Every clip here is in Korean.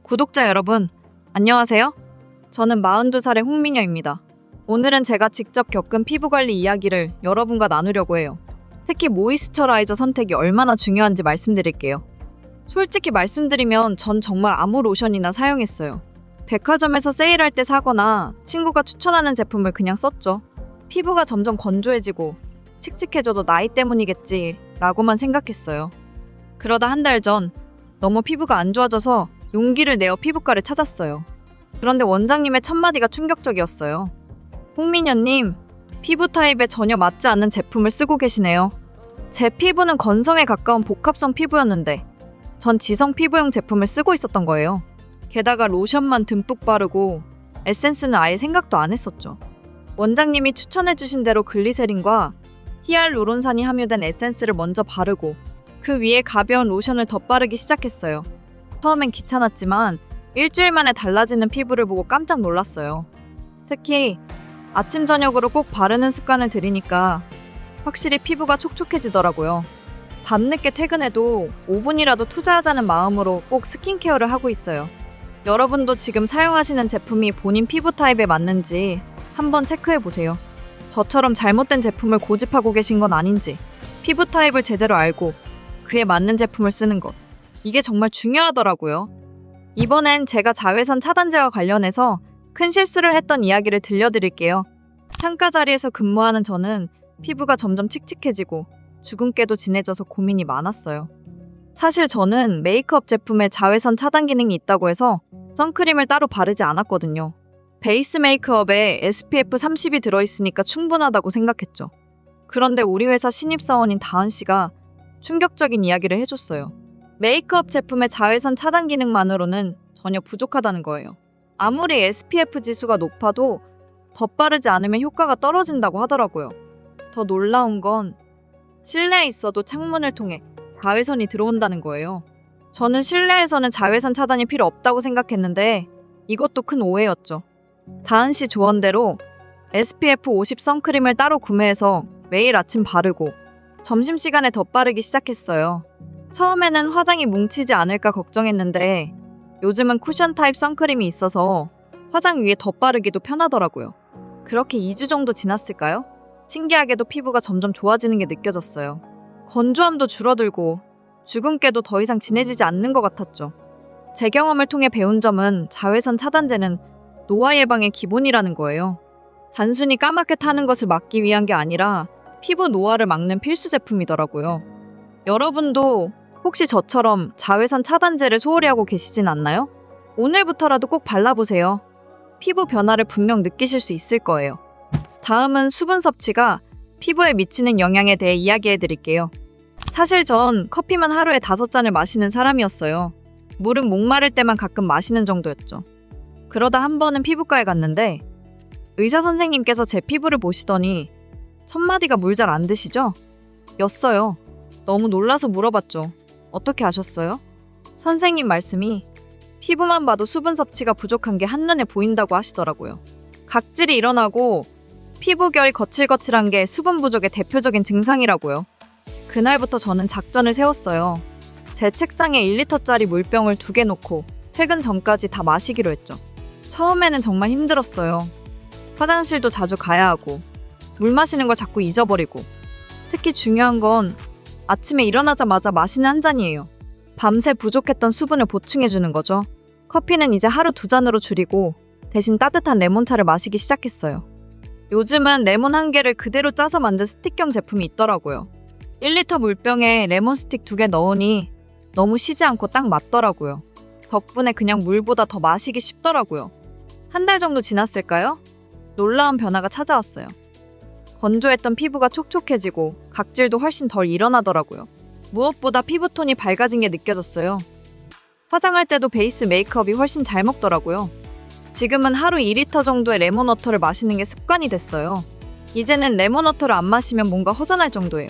구독자 여러분, 안녕하세요. 저는 42살의 홍미녀입니다. 오늘은 제가 직접 겪은 피부관리 이야기를 여러분과 나누려고 해요. 특히 모이스처라이저 선택이 얼마나 중요한지 말씀드릴게요. 솔직히 말씀드리면 전 정말 아무 로션이나 사용했어요. 백화점에서 세일할 때 사거나 친구가 추천하는 제품을 그냥 썼죠. 피부가 점점 건조해지고 칙칙해져도 나이 때문이겠지 라고만 생각했어요. 그러다 한 달 전 너무 피부가 안 좋아져서 용기를 내어 피부과를 찾았어요. 그런데 원장님의 첫마디가 충격적이었어요. 홍민현님, 피부 타입에 전혀 맞지 않는 제품을 쓰고 계시네요. 제 피부는 건성에 가까운 복합성 피부였는데 전 지성 피부용 제품을 쓰고 있었던 거예요. 게다가 로션만 듬뿍 바르고 에센스는 아예 생각도 안 했었죠. 원장님이 추천해주신 대로 글리세린과 히알루론산이 함유된 에센스를 먼저 바르고 그 위에 가벼운 로션을 덧바르기 시작했어요. 처음엔 귀찮았지만 일주일 만에 달라지는 피부를 보고 깜짝 놀랐어요. 특히 아침 저녁으로 꼭 바르는 습관을 들이니까 확실히 피부가 촉촉해지더라고요. 밤늦게 퇴근해도 5분이라도 투자하자는 마음으로 꼭 스킨케어를 하고 있어요. 여러분도 지금 사용하시는 제품이 본인 피부 타입에 맞는지 한번 체크해보세요. 저처럼 잘못된 제품을 고집하고 계신 건 아닌지, 피부 타입을 제대로 알고 그에 맞는 제품을 쓰는 것, 이게 정말 중요하더라고요. 이번엔 제가 자외선 차단제와 관련해서 큰 실수를 했던 이야기를 들려드릴게요. 창가 자리에서 근무하는 저는 피부가 점점 칙칙해지고 주근깨도 진해져서 고민이 많았어요. 사실 저는 메이크업 제품에 자외선 차단 기능이 있다고 해서 선크림을 따로 바르지 않았거든요. 베이스 메이크업에 SPF 30이 들어있으니까 충분하다고 생각했죠. 그런데 우리 회사 신입사원인 다은 씨가 충격적인 이야기를 해줬어요. 메이크업 제품의 자외선 차단 기능만으로는 전혀 부족하다는 거예요. 아무리 SPF 지수가 높아도 덧바르지 않으면 효과가 떨어진다고 하더라고요. 더 놀라운 건 실내에 있어도 창문을 통해 자외선이 들어온다는 거예요. 저는 실내에서는 자외선 차단이 필요 없다고 생각했는데 이것도 큰 오해였죠. 다은 씨 조언대로 SPF 50 선크림을 따로 구매해서 매일 아침 바르고 점심시간에 덧바르기 시작했어요. 처음에는 화장이 뭉치지 않을까 걱정했는데 요즘은 쿠션 타입 선크림이 있어서 화장 위에 덧바르기도 편하더라고요. 그렇게 2주 정도 지났을까요? 신기하게도 피부가 점점 좋아지는 게 느껴졌어요. 건조함도 줄어들고 주근깨도 더 이상 진해지지 않는 것 같았죠. 제 경험을 통해 배운 점은 자외선 차단제는 노화 예방의 기본이라는 거예요. 단순히 까맣게 타는 것을 막기 위한 게 아니라 피부 노화를 막는 필수 제품이더라고요. 여러분도 혹시 저처럼 자외선 차단제를 소홀히 하고 계시진 않나요? 오늘부터라도 꼭 발라보세요. 피부 변화를 분명 느끼실 수 있을 거예요. 다음은 수분 섭취가 피부에 미치는 영향에 대해 이야기해드릴게요. 사실 전 커피만 하루에 5잔을 마시는 사람이었어요. 물은 목마를 때만 가끔 마시는 정도였죠. 그러다 한 번은 피부과에 갔는데 의사 선생님께서 제 피부를 보시더니 첫마디가 물 잘 안 드시죠? 였어요. 너무 놀라서 물어봤죠. 어떻게 아셨어요? 선생님 말씀이 피부만 봐도 수분 섭취가 부족한 게 한눈에 보인다고 하시더라고요. 각질이 일어나고 피부결이 거칠거칠한 게 수분 부족의 대표적인 증상이라고요. 그날부터 저는 작전을 세웠어요. 제 책상에 1리터짜리 물병을 2개 놓고 퇴근 전까지 다 마시기로 했죠. 처음에는 정말 힘들었어요. 화장실도 자주 가야 하고 물 마시는 걸 자꾸 잊어버리고 특히 중요한 건 아침에 일어나자마자 마시는 한 잔이에요. 밤새 부족했던 수분을 보충해주는 거죠. 커피는 이제 하루 2잔으로 줄이고 대신 따뜻한 레몬차를 마시기 시작했어요. 요즘은 레몬 1개를 그대로 짜서 만든 스틱형 제품이 있더라고요. 1리터 물병에 레몬 스틱 2개 넣으니 너무 시지 않고 딱 맞더라고요. 덕분에 그냥 물보다 더 마시기 쉽더라고요. 한 달 정도 지났을까요? 놀라운 변화가 찾아왔어요. 건조했던 피부가 촉촉해지고 각질도 훨씬 덜 일어나더라고요. 무엇보다 피부톤이 밝아진 게 느껴졌어요. 화장할 때도 베이스 메이크업이 훨씬 잘 먹더라고요. 지금은 하루 2리터 정도의 레몬워터를 마시는 게 습관이 됐어요. 이제는 레몬워터를 안 마시면 뭔가 허전할 정도예요.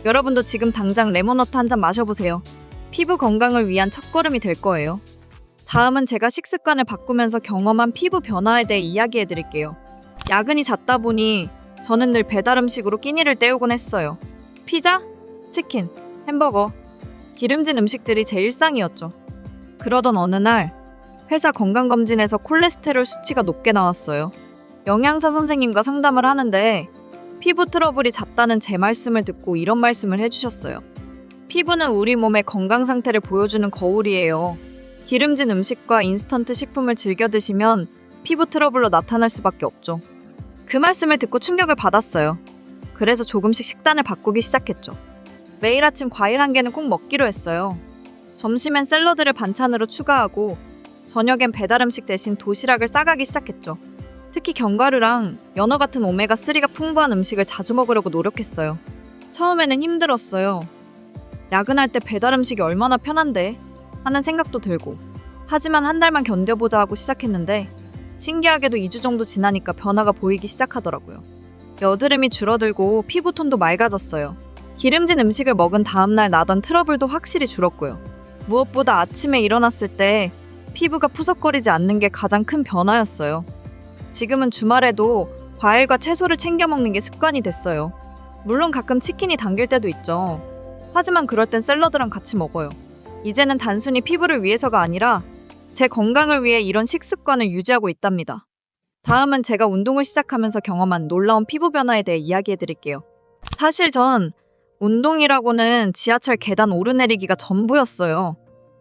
여러분도 지금 당장 레몬워터 한 잔 마셔보세요. 피부 건강을 위한 첫걸음이 될 거예요. 다음은 제가 식습관을 바꾸면서 경험한 피부 변화에 대해 이야기해드릴게요. 야근이 잦다 보니 저는 늘 배달 음식으로 끼니를 때우곤 했어요. 피자, 치킨, 햄버거, 기름진 음식들이 제 일상이었죠. 그러던 어느 날 회사 건강검진에서 콜레스테롤 수치가 높게 나왔어요. 영양사 선생님과 상담을 하는데 피부 트러블이 잦다는 제 말씀을 듣고 이런 말씀을 해주셨어요. 피부는 우리 몸의 건강 상태를 보여주는 거울이에요. 기름진 음식과 인스턴트 식품을 즐겨 드시면 피부 트러블로 나타날 수밖에 없죠. 그 말씀을 듣고 충격을 받았어요. 그래서 조금씩 식단을 바꾸기 시작했죠. 매일 아침 과일 한 개는 꼭 먹기로 했어요. 점심엔 샐러드를 반찬으로 추가하고 저녁엔 배달 음식 대신 도시락을 싸가기 시작했죠. 특히 견과류랑 연어 같은 오메가3가 풍부한 음식을 자주 먹으려고 노력했어요. 처음에는 힘들었어요. 야근할 때 배달 음식이 얼마나 편한데 하는 생각도 들고, 하지만 한 달만 견뎌보자 하고 시작했는데 신기하게도 2주 정도 지나니까 변화가 보이기 시작하더라고요. 여드름이 줄어들고 피부톤도 맑아졌어요. 기름진 음식을 먹은 다음날 나던 트러블도 확실히 줄었고요. 무엇보다 아침에 일어났을 때 피부가 푸석거리지 않는 게 가장 큰 변화였어요. 지금은 주말에도 과일과 채소를 챙겨 먹는 게 습관이 됐어요. 물론 가끔 치킨이 당길 때도 있죠. 하지만 그럴 땐 샐러드랑 같이 먹어요. 이제는 단순히 피부를 위해서가 아니라 제 건강을 위해 이런 식습관을 유지하고 있답니다. 다음은 제가 운동을 시작하면서 경험한 놀라운 피부 변화에 대해 이야기해 드릴게요. 사실 전 운동이라고는 지하철 계단 오르내리기가 전부였어요.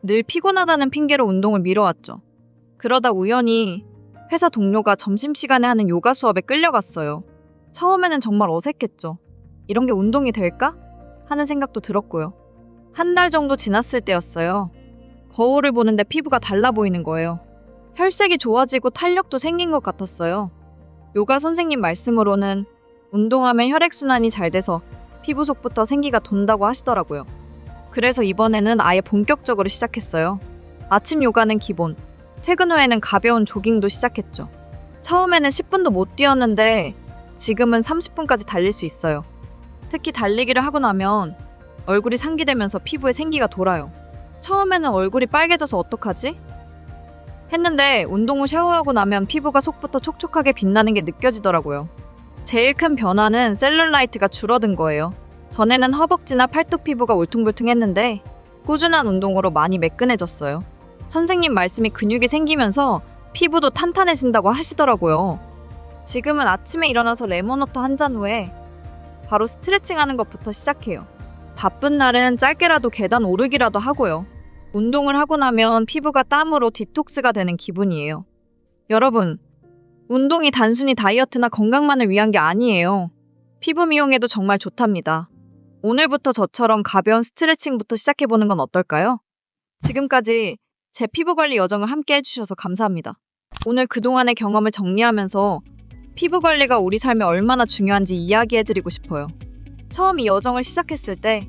늘 피곤하다는 핑계로 운동을 미뤄왔죠. 그러다 우연히 회사 동료가 점심시간에 하는 요가 수업에 끌려갔어요. 처음에는 정말 어색했죠. 이런 게 운동이 될까? 하는 생각도 들었고요. 한 달 정도 지났을 때였어요. 거울을 보는데 피부가 달라 보이는 거예요. 혈색이 좋아지고 탄력도 생긴 것 같았어요. 요가 선생님 말씀으로는 운동하면 혈액순환이 잘 돼서 피부 속부터 생기가 돈다고 하시더라고요. 그래서 이번에는 아예 본격적으로 시작했어요. 아침 요가는 기본, 퇴근 후에는 가벼운 조깅도 시작했죠. 처음에는 10분도 못 뛰었는데 지금은 30분까지 달릴 수 있어요. 특히 달리기를 하고 나면 얼굴이 상기되면서 피부에 생기가 돌아요. 처음에는 얼굴이 빨개져서 어떡하지? 했는데 운동 후 샤워하고 나면 피부가 속부터 촉촉하게 빛나는 게 느껴지더라고요. 제일 큰 변화는 셀룰라이트가 줄어든 거예요. 전에는 허벅지나 팔뚝 피부가 울퉁불퉁했는데 꾸준한 운동으로 많이 매끈해졌어요. 선생님 말씀이 근육이 생기면서 피부도 탄탄해진다고 하시더라고요. 지금은 아침에 일어나서 레몬워터 한 잔 후에 바로 스트레칭하는 것부터 시작해요. 바쁜 날은 짧게라도 계단 오르기라도 하고요. 운동을 하고 나면 피부가 땀으로 디톡스가 되는 기분이에요. 여러분, 운동이 단순히 다이어트나 건강만을 위한 게 아니에요. 피부 미용에도 정말 좋답니다. 오늘부터 저처럼 가벼운 스트레칭부터 시작해보는 건 어떨까요? 지금까지 제 피부관리 여정을 함께 해주셔서 감사합니다. 오늘 그동안의 경험을 정리하면서 피부관리가 우리 삶에 얼마나 중요한지 이야기해드리고 싶어요. 처음 이 여정을 시작했을 때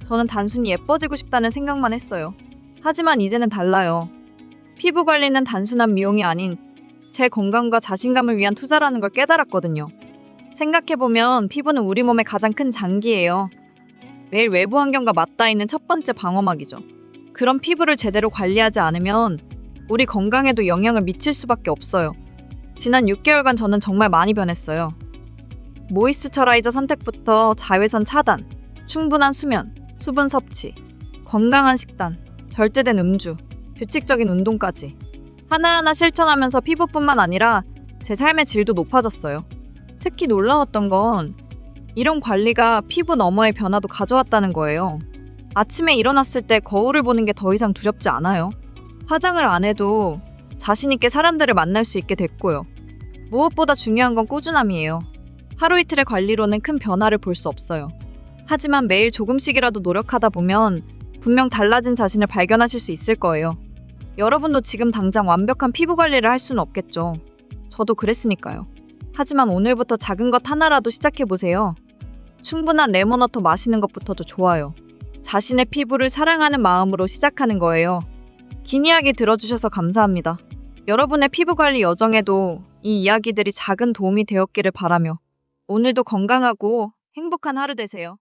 저는 단순히 예뻐지고 싶다는 생각만 했어요. 하지만 이제는 달라요. 피부 관리는 단순한 미용이 아닌 제 건강과 자신감을 위한 투자라는 걸 깨달았거든요. 생각해보면 피부는 우리 몸의 가장 큰 장기예요. 매일 외부 환경과 맞닿아 있는 첫 번째 방어막이죠. 그런 피부를 제대로 관리하지 않으면 우리 건강에도 영향을 미칠 수밖에 없어요. 지난 6개월간 저는 정말 많이 변했어요. 모이스처라이저 선택부터 자외선 차단, 충분한 수면, 수분 섭취, 건강한 식단, 절제된 음주, 규칙적인 운동까지 하나하나 실천하면서 피부뿐만 아니라 제 삶의 질도 높아졌어요. 특히 놀라웠던 건 이런 관리가 피부 너머의 변화도 가져왔다는 거예요. 아침에 일어났을 때 거울을 보는 게 더 이상 두렵지 않아요. 화장을 안 해도 자신 있게 사람들을 만날 수 있게 됐고요. 무엇보다 중요한 건 꾸준함이에요. 하루 이틀의 관리로는 큰 변화를 볼 수 없어요. 하지만 매일 조금씩이라도 노력하다 보면 분명 달라진 자신을 발견하실 수 있을 거예요. 여러분도 지금 당장 완벽한 피부 관리를 할 수는 없겠죠. 저도 그랬으니까요. 하지만 오늘부터 작은 것 하나라도 시작해보세요. 충분한 레몬워터 마시는 것부터도 좋아요. 자신의 피부를 사랑하는 마음으로 시작하는 거예요. 긴 이야기 들어주셔서 감사합니다. 여러분의 피부 관리 여정에도 이 이야기들이 작은 도움이 되었기를 바라며 오늘도 건강하고 행복한 하루 되세요.